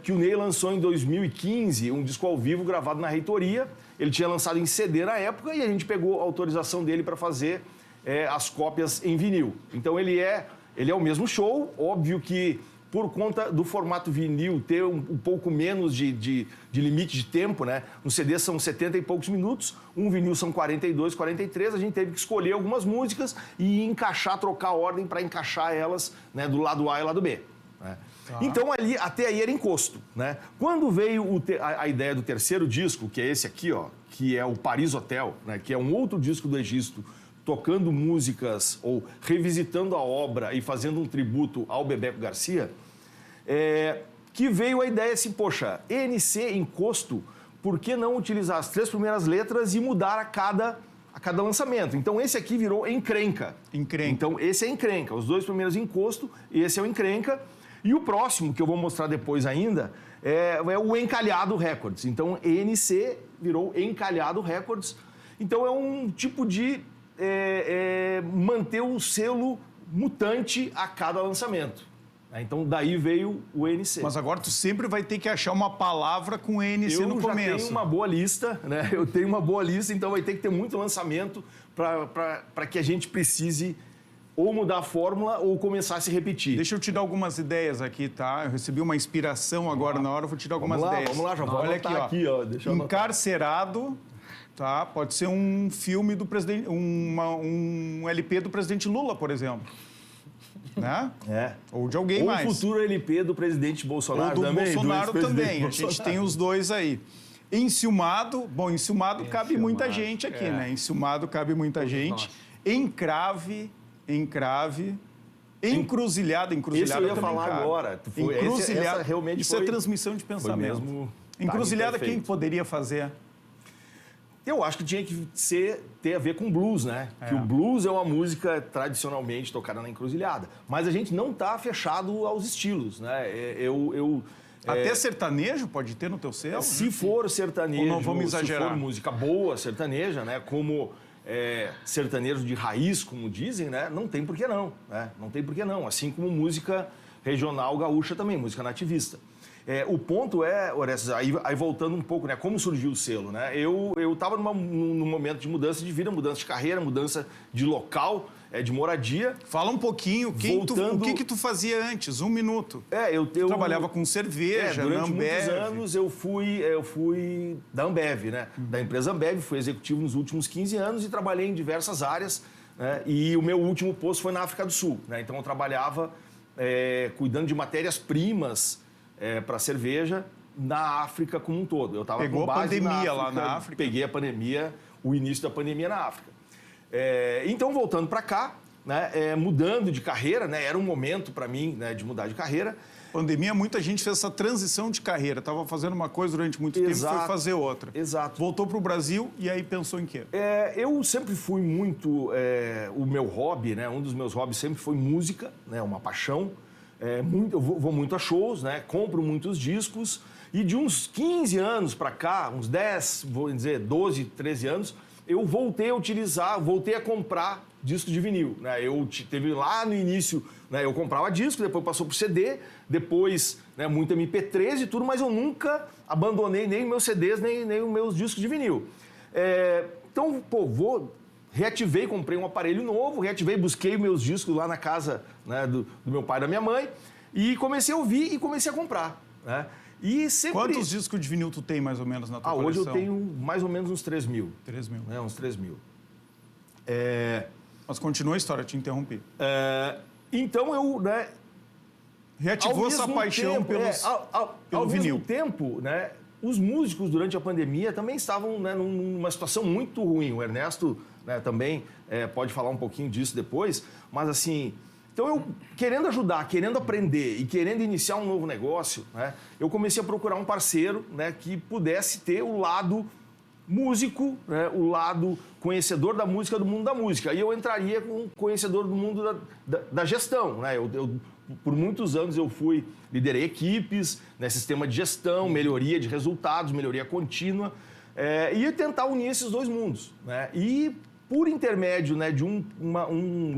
que o Ney lançou em 2015, um disco ao vivo gravado na reitoria. Ele tinha lançado em CD na época e a gente pegou a autorização dele para fazer as cópias em vinil. Então ele é o mesmo show, óbvio que por conta do formato vinil ter um pouco menos de limite de tempo, né? No CD são 70 e poucos minutos, um vinil são 42, 43, a gente teve que escolher algumas músicas e encaixar, trocar a ordem para encaixar elas, né, do lado A e lado B. Né? Tá. Então, até aí era encosto, né? Quando veio a ideia do terceiro disco, que é esse aqui, ó, que é o Paris Hotel, né, que é um outro disco do Egisto, tocando músicas ou revisitando a obra e fazendo um tributo ao Bebeco Garcia, que veio a ideia assim, poxa, ENC, encosto, por que não utilizar as 3 primeiras letras e mudar a cada lançamento? Então, esse aqui virou Encrenca. Encrenca. Então, esse é Encrenca. Os 2 primeiros encosto, esse é o Encrenca. E o próximo, que eu vou mostrar depois ainda, é o Encalhado Records. Então, ENC virou Encalhado Records. Então, é um tipo de manter o selo mutante a cada lançamento. Então, daí veio o ENC. Mas agora tu sempre vai ter que achar uma palavra com ENC no começo. Eu tenho uma boa lista, né? Eu tenho uma boa lista, então vai ter que ter muito lançamento para que a gente precise ou mudar a fórmula ou começar a se repetir. Deixa eu te dar algumas ideias aqui, tá? Eu recebi uma inspiração agora na hora, eu vou te dar algumas ideias. Vamos lá, já vou anotar aqui, ó. Deixa eu Encarcerado, tá? Pode ser um filme do presidente, um LP do presidente Lula, por exemplo. Né? Ou de alguém mais. Ou o futuro LP do presidente Bolsonaro também. Ou do Bolsonaro também. A gente tem os dois aí. Enciumado, cabe muita gente aqui, né? Enciumado cabe muita gente. Encrave, encruzilhada Esse eu ia falar cabe. Agora. Encruzilhada, essa realmente isso é transmissão de pensamento. Mesmo encruzilhada, quem poderia fazer? Eu acho que tinha que ter a ver com blues, né? Que o blues é uma música tradicionalmente tocada na encruzilhada. Mas a gente não está fechado aos estilos, né? Até sertanejo pode ter no teu selo? Se for sertanejo, ou não vamos exagerar. Se for música boa sertaneja, né? Como sertanejo de raiz, como dizem, né? Não tem por que não, né? Não tem por que não. Assim como música regional gaúcha também, música nativista. O ponto Orestes, aí voltando um pouco, né? Como surgiu o selo, né? Eu estava num momento de mudança de vida, mudança de carreira, mudança de local, de moradia. Fala um pouquinho, o que tu fazia antes? 1 minuto. Eu trabalhava com cerveja, durante na Ambev. Muitos anos eu fui da Ambev, né? Da empresa Ambev, fui executivo nos últimos 15 anos e trabalhei em diversas áreas, né? E o meu último posto foi na África do Sul, né? Então eu trabalhava cuidando de matérias-primas para cerveja na África como um todo. Eu estava com base a pandemia lá na África. Peguei a pandemia, o início da pandemia na África. Então, voltando para cá, né, mudando de carreira, né, era um momento para mim, né, de mudar de carreira. Pandemia, muita gente fez essa transição de carreira. Estava fazendo uma coisa durante muito tempo e foi fazer outra. Exato. Voltou para o Brasil e aí pensou em quê? Eu sempre fui muito... o meu hobby, né, um dos meus hobbies sempre foi música, né, uma paixão. Eu vou muito a shows, né? Compro muitos discos e de uns 15 anos para cá, uns 10, vou dizer 12, 13 anos, eu voltei a comprar discos de vinil, né? Teve lá no início, né? Eu comprava disco, depois passou pro CD, depois, né, muito MP3 e tudo, mas eu nunca abandonei nem meus CDs, nem os meus discos de vinil. Então, reativei, comprei um aparelho novo, busquei meus discos lá na casa, né, do meu pai e da minha mãe e comecei a ouvir e comecei a comprar, né? E sempre... Quantos discos de vinil tu tem mais ou menos na tua coleção? Hoje eu tenho mais ou menos uns 3 mil. 3 mil. Uns 3 mil. Mas continua a história, te interrompi. Então eu, né... Reativou essa paixão pelo vinil. Ao mesmo tempo, né, os músicos durante a pandemia também estavam, né, numa situação muito ruim. O Ernesto, né, também pode falar um pouquinho disso depois, mas assim... Então, eu, querendo ajudar, querendo aprender e querendo iniciar um novo negócio, né, eu comecei a procurar um parceiro, né, que pudesse ter o lado músico, né, o lado conhecedor da música, do mundo da música. E eu entraria com conhecedor do mundo da gestão, né? Por muitos anos eu liderei equipes, né, sistema de gestão, melhoria de resultados, melhoria contínua, e tentar unir esses dois mundos, né? E por intermédio, né, de um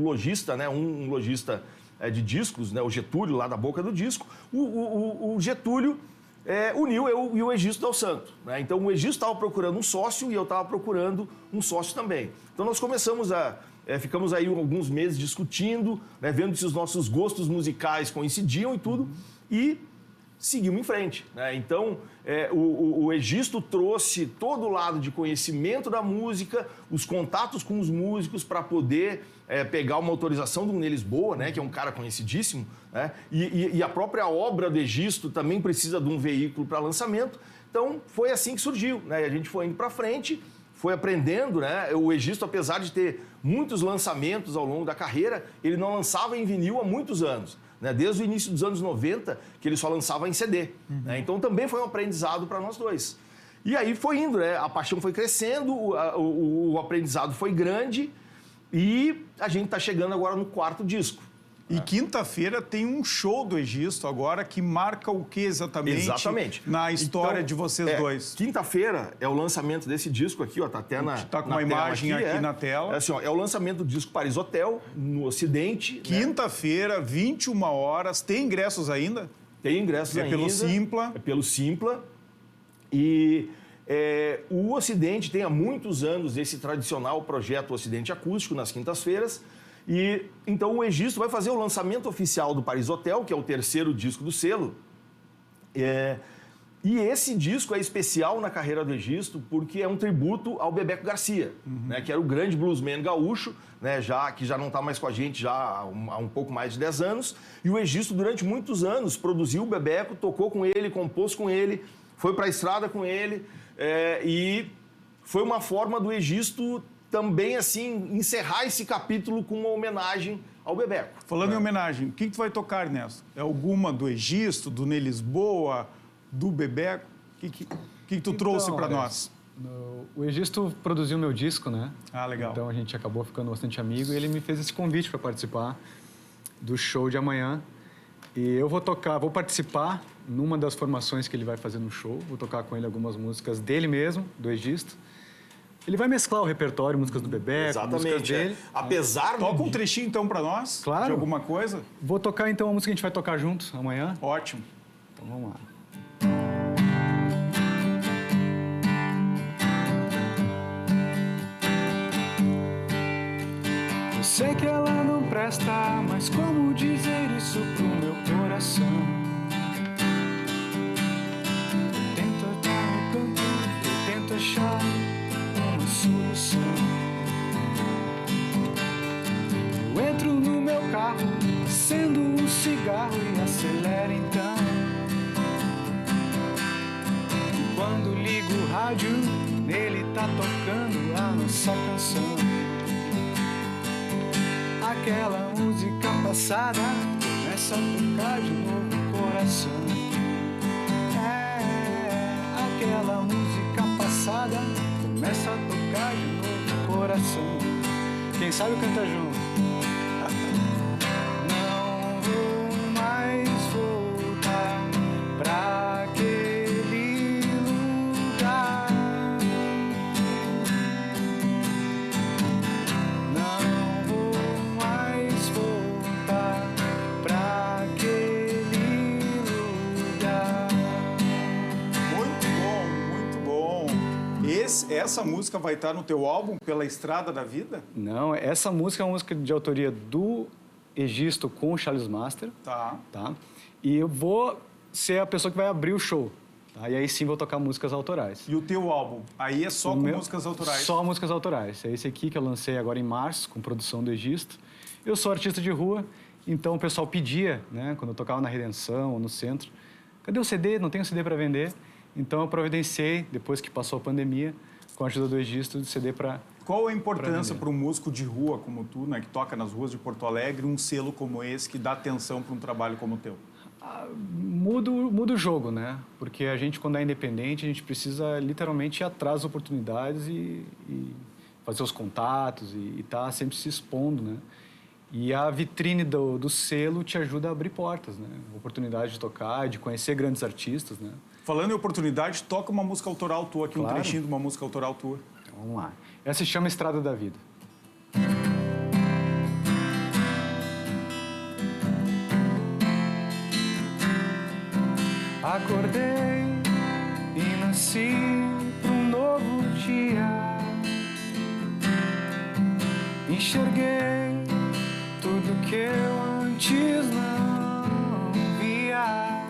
lojista, né, um lojista de discos, né, o Getúlio, lá da Boca do Disco, o Getúlio uniu eu e o Egisto Dal Santo, né? Então o Egisto estava procurando um sócio e eu estava procurando um sócio também. Então nós começamos ficamos aí alguns meses discutindo, né, vendo se os nossos gostos musicais coincidiam e tudo, e seguimos em frente, né? Então o Egisto trouxe todo o lado de conhecimento da música, os contatos com os músicos para poder pegar uma autorização do Ney Lisboa, né, que é um cara conhecidíssimo, né? E a própria obra do Egisto também precisa de um veículo para lançamento. Então foi assim que surgiu, né? A gente foi indo para frente, foi aprendendo, né? O Egisto, apesar de ter muitos lançamentos ao longo da carreira, ele não lançava em vinil há muitos anos, né? Desde o início dos anos 90, que ele só lançava em CD. Né? Então também foi um aprendizado para nós dois. E aí foi indo, né? A paixão foi crescendo, o aprendizado foi grande e a gente está chegando agora no 4º disco. E quinta-feira tem um show do Egisto agora que marca o que exatamente na história então, de vocês dois? Quinta-feira é o lançamento desse disco aqui, ó, tá até na tá com uma imagem aqui na tela. Assim, ó, é o lançamento do disco Paris Hotel, no Ocidente. Quinta-feira, 21 horas. Tem ingressos ainda? Tem ingressos ainda. Pelo Simpla. É pelo Simpla. E o Ocidente tem há muitos anos esse tradicional projeto Ocidente Acústico nas quintas-feiras. E então o Egisto vai fazer o lançamento oficial do Paris Hotel, que é o 3º disco do selo. E esse disco é especial na carreira do Egisto porque é um tributo ao Bebeco Garcia, né, que era o grande bluesman gaúcho, né, que já não está mais com a gente já há um pouco mais de 10 anos. E o Egisto, durante muitos anos, produziu o Bebeco, tocou com ele, compôs com ele, foi para a estrada com ele. E foi uma forma do Egisto também, assim, encerrar esse capítulo com uma homenagem ao Bebeco. Falando em homenagem, o que tu vai tocar, Ernesto? É alguma do Egisto, do Ney Lisboa, do Bebeco? O que tu trouxe para nós? O Egisto produziu meu disco, né? Ah, legal. Então a gente acabou ficando bastante amigo e ele me fez esse convite para participar do show de amanhã. E eu vou participar numa das formações que ele vai fazer no show. Vou tocar com ele algumas músicas dele mesmo, do Egisto. Ele vai mesclar o repertório, músicas do Bebeco, músicas dele. Apesar Toca um trechinho, então, para nós? Claro. De alguma coisa? Vou tocar, então, a música que a gente vai tocar juntos amanhã. Ótimo. Então, vamos lá. Eu sei que ela não presta, mas como dizer isso pro meu coração? Eu tento dar no canto, eu tento achar uma solução. Eu entro no meu carro, acendo um cigarro e acelero então. E quando ligo o rádio, nele tá tocando a nossa canção. Aquela música passada começa a tocar de novo o coração. Aquela música passada começa a tocar de novo o coração. Quem sabe canta junto. Não vou mais voltar pra aquele lugar. Não vou mais voltar pra aquele lugar. Muito bom. Essa música vai estar no teu álbum Pela Estrada da Vida? Não, essa música é uma música de autoria do Egisto com o Charles Master. Tá. E eu vou ser a pessoa que vai abrir o show. Tá? E aí sim vou tocar músicas autorais. E o teu álbum? Aí é só com músicas autorais? Só músicas autorais. É esse aqui que eu lancei agora em março, com produção do Egisto. Eu sou artista de rua, então o pessoal pedia, né, quando eu tocava na Redenção ou no centro, cadê o CD? Não tenho CD para vender. Então eu providenciei, depois que passou a pandemia, com a ajuda do Egisto, de CD para... Qual a importância para um músico de rua como tu, né, que toca nas ruas de Porto Alegre, um selo como esse que dá atenção para um trabalho como o teu? Muda o jogo, né? Porque a gente, quando é independente, a gente precisa literalmente ir atrás das oportunidades e fazer os contatos e estar sempre se expondo, né? E a vitrine do selo te ajuda a abrir portas, né? Oportunidade de tocar, de conhecer grandes artistas, né? Falando em oportunidade, toca uma música autoral tua aqui, Claro. um trechinho de uma música autoral tua. Então, vamos lá. Essa se chama Estrada da Vida. Acordei e nasci para um novo dia. Enxerguei tudo que eu antes não via.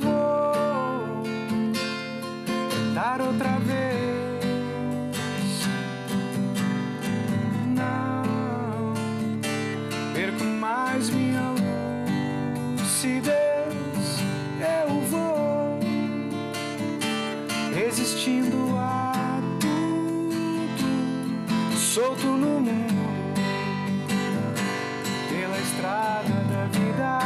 Vou tentar outra vez. Não perco mais minha lucidez. Eu vou resistindo a tudo, solto no mundo, pela estrada da vida.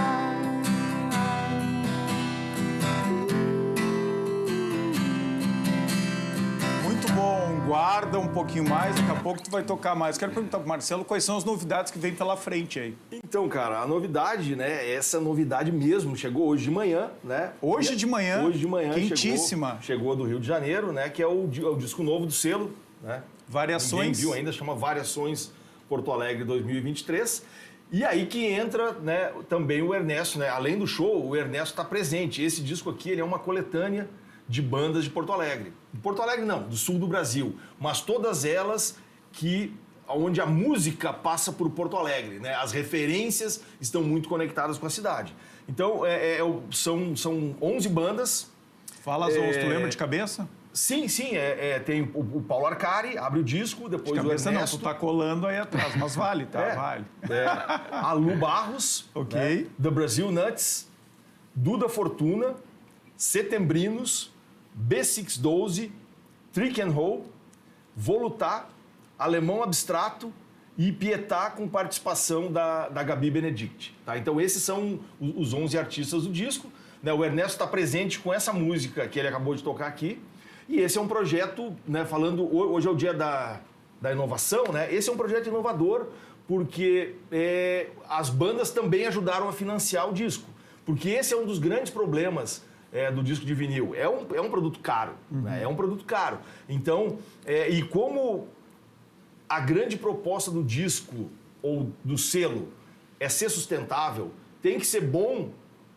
Muito bom, guarda um pouquinho mais, daqui a pouco tu vai tocar mais. Quero perguntar pro Marcelo quais são as novidades que vem pela frente aí. Então, cara, a novidade, né? Essa novidade mesmo chegou hoje de manhã, né? Hoje de manhã, quentíssima. Chegou do Rio de Janeiro, né? Que é o disco novo do selo, né? Variações. Ninguém viu ainda, chama Variações Porto Alegre 2023. E aí que entra, né, também o Ernesto, né? Além do show, o Ernesto está presente. Esse disco aqui, ele é uma coletânea de bandas de Porto Alegre. De Porto Alegre não, do sul do Brasil. Mas todas elas onde a música passa por Porto Alegre, né? As referências estão muito conectadas com a cidade. Então, são 11 bandas. Fala as 11, tu lembra de cabeça? Sim, tem o Paulo Arcari, abre o disco, depois De cabeça o Ernesto. não, tu tá colando aí atrás, mas vale, tá? Vale. A Lu Barros, Ok. né? The Brazil Nuts, Duda Fortuna, Setembrinos, B612, Trick and Roll, Volutar, Alemão Abstrato e Pietá, com participação da Gabi Benedict. Tá? Então esses são os 11 artistas do disco. Né? O Ernesto está presente com essa música que ele acabou de tocar aqui. E esse é um projeto, né, hoje é o dia da inovação, né? Esse é um projeto inovador porque as bandas também ajudaram a financiar o disco. Porque esse é um dos grandes problemas do disco de vinil. É um produto caro, né? É um produto caro. Então, e como a grande proposta do disco ou do selo é ser sustentável, tem que ser bom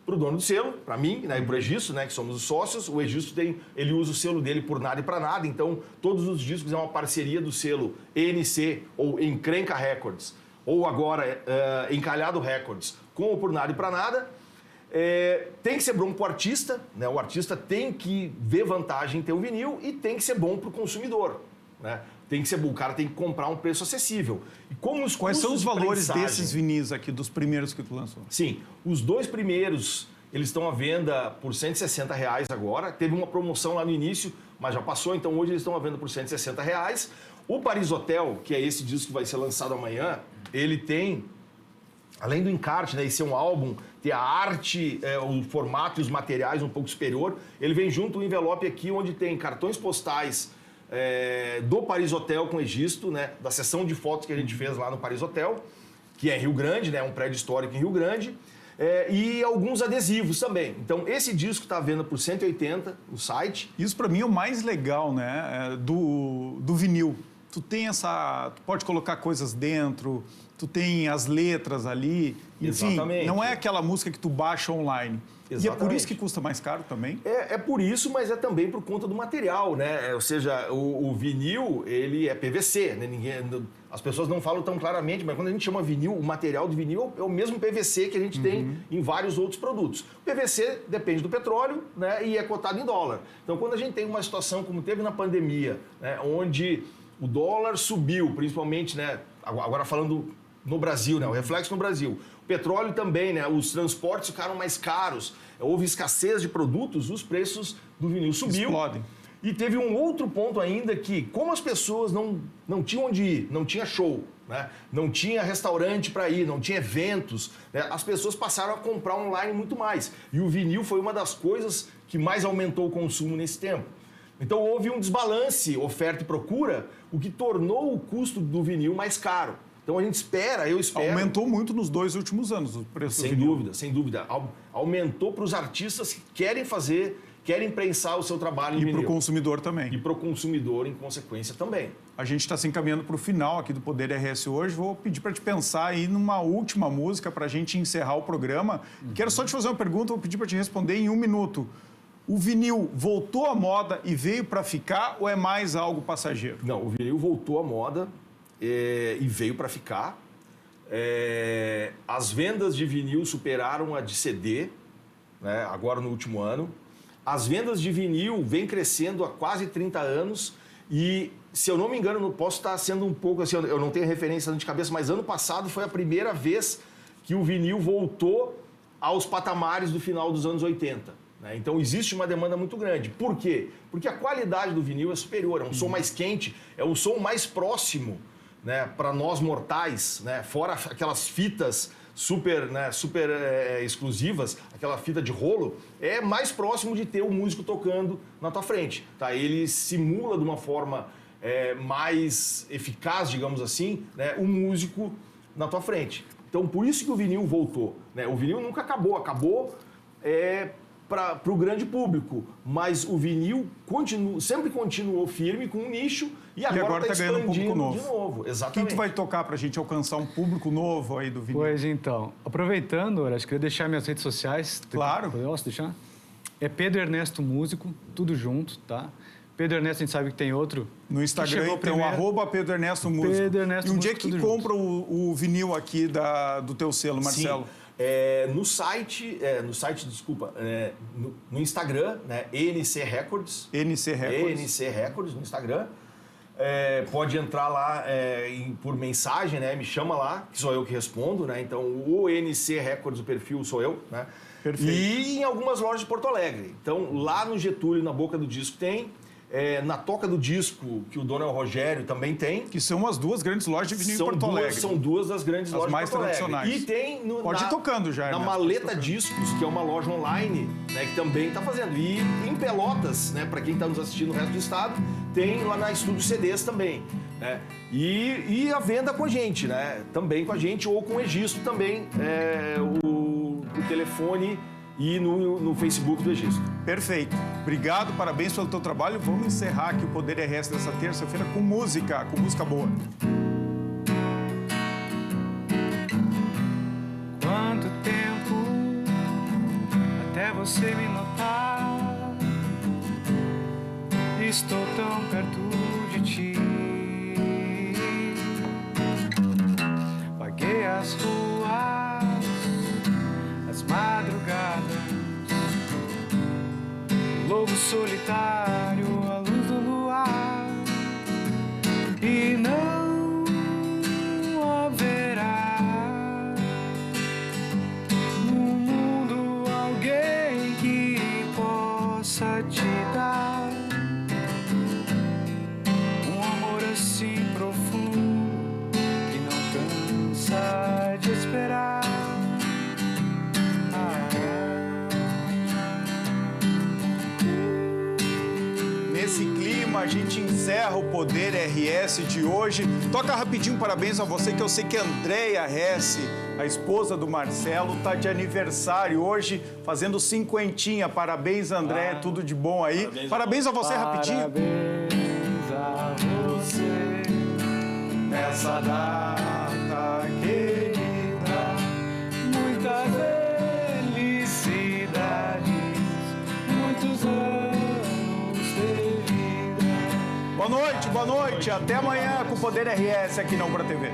para o dono do selo, para mim, né, e para o Egisto, né, que somos os sócios. O Egisto ele usa o selo dele por nada e para nada, então todos os discos é uma parceria do selo ENC ou Encrenca Records, ou agora Encalhado Records, com o Por Nada e para Nada. Tem que ser bom para o artista, né? O artista tem que ver vantagem em ter um vinil e tem que ser bom para o consumidor, né? Tem que ser bom, o cara tem que comprar um preço acessível. E como os Quais são os de valores prensagem- desses vinis aqui, dos primeiros que tu lançou? Sim, os dois primeiros, eles estão à venda por R$160 agora. Teve uma promoção lá no início, mas já passou, então hoje eles estão à venda por R$160. O Paris Hotel, que é esse disco que vai ser lançado amanhã, ele tem, além do encarte, né, e ser um álbum, ter a arte, o formato e os materiais um pouco superior, ele vem junto um envelope aqui onde tem cartões postais do Paris Hotel com Egisto, né, da sessão de fotos que a gente fez lá no Paris Hotel, que é em Rio Grande, né, um prédio histórico em Rio Grande, e alguns adesivos também. Então, esse disco está à venda por R$180 no site. Isso para mim é o mais legal, né, do vinil. Tu pode colocar coisas dentro, tu tem as letras ali, enfim, Exatamente. não é aquela música que tu baixa online. Exatamente. E é por isso que custa mais caro também? É por isso, mas é também por conta do material, né? Ou seja, o vinil, ele é PVC, né? As pessoas não falam tão claramente, mas quando a gente chama vinil, o material do vinil é o mesmo PVC que a gente tem em vários outros produtos. O PVC depende do petróleo, né? E é cotado em dólar. Então, quando a gente tem uma situação como teve na pandemia, né? Onde o dólar subiu, principalmente, né? Agora falando no Brasil, né? O reflexo no Brasil. O petróleo também, né? Os transportes ficaram mais caros. Houve escassez de produtos, os preços do vinil subiu. Explodem. E teve um outro ponto ainda que, como as pessoas não tinham onde ir, não tinha show, né? Não tinha restaurante para ir, não tinha eventos, né? As pessoas passaram a comprar online muito mais. E o vinil foi uma das coisas que mais aumentou o consumo nesse tempo. Então houve um desbalance oferta e procura, o que tornou o custo do vinil mais caro. Então a gente espera, eu espero... Aumentou muito nos 2 últimos anos o preço do vinil. Sem dúvida, sem dúvida. Aumentou para os artistas que querem fazer, querem prensar o seu trabalho em vinil. E para o consumidor também. E para o consumidor, em consequência, também. A gente está se encaminhando para o final aqui do Poder RS hoje. Vou pedir para te pensar aí numa última música para a gente encerrar o programa. Quero só te fazer uma pergunta, vou pedir para te responder em 1 minuto. O vinil voltou à moda e veio para ficar ou é mais algo passageiro? Não, o vinil voltou à moda e veio para ficar. As vendas de vinil superaram a de CD, né, agora no último ano. As vendas de vinil vêm crescendo há quase 30 anos e, se eu não me engano, não posso estar sendo um pouco assim, eu não tenho referência de cabeça, mas ano passado foi a primeira vez que o vinil voltou aos patamares do final dos anos 80. Então, existe uma demanda muito grande. Por quê? Porque a qualidade do vinil é superior, é um som mais quente, é o som mais próximo, né, para nós mortais, né, fora aquelas fitas super exclusivas, aquela fita de rolo, é mais próximo de ter o músico tocando na tua frente. Tá? Ele simula de uma forma mais eficaz, digamos assim, né, o músico na tua frente. Então, por isso que o vinil voltou. Né? O vinil nunca acabou, para o grande público, mas o vinil sempre continuou firme com um nicho e agora está ganhando um público novo. De novo. Exatamente. Quem tu vai tocar para a gente alcançar um público novo aí do vinil? Pois então, aproveitando, Horácio, queria deixar minhas redes sociais. Claro. Posso deixar? É Pedro Ernesto Músico, tudo junto, tá? Pedro Ernesto, a gente sabe que tem outro. No Instagram, então, @Pedro Ernesto Músico. Pedro Ernesto e onde Músico, é que compra o vinil aqui do teu selo, Marcelo? Sim. No Instagram, né, ENC Records. ENC Records. ENC Records no Instagram. Pode entrar lá por mensagem, né, me chama lá, que sou eu que respondo, né? Então, o ENC Records, o perfil sou eu, né? Perfeito. E em algumas lojas de Porto Alegre. Então, lá no Getúlio, na Boca do Disco, tem. Na Toca do Disco, que o dono é o Rogério, também tem. Que são as 2 grandes lojas de vinil em Porto Alegre. São 2 das grandes lojas mais de Porto tradicionais. Alegre. E tem Pode ir tocando já, na Maleta Discos, que é uma loja online, né, que também está fazendo. E em Pelotas, né, para quem está nos assistindo no resto do estado, tem lá na Estúdio CDs também. Né? E a venda com a gente, né? Também com a gente, ou com o Egisto também, o telefone e no Facebook do Egisto. Perfeito. Obrigado, parabéns pelo teu trabalho. Vamos encerrar aqui o Poder RS dessa terça-feira com música boa. Quanto tempo até você me notar? Estou tão perto de ti. Vaguei as ruas, as madrugadas, lobo solitário à luz do luar, e não haverá no mundo alguém que possa te dar um amor assim profundo que não cansa de esperar. Nesse clima, a gente encerra o Poder RS de hoje. Toca rapidinho parabéns a você, que eu sei que a Andréia Hesse, a esposa do Marcelo, tá de aniversário hoje, fazendo 50. Parabéns, Andréia, tudo de bom aí. Parabéns a você, rapidinho. Parabéns a você Nessa data querida, muita felicidade, muitos anos de vida. boa noite. Até amanhã com o Poder RS aqui na Ubra TV.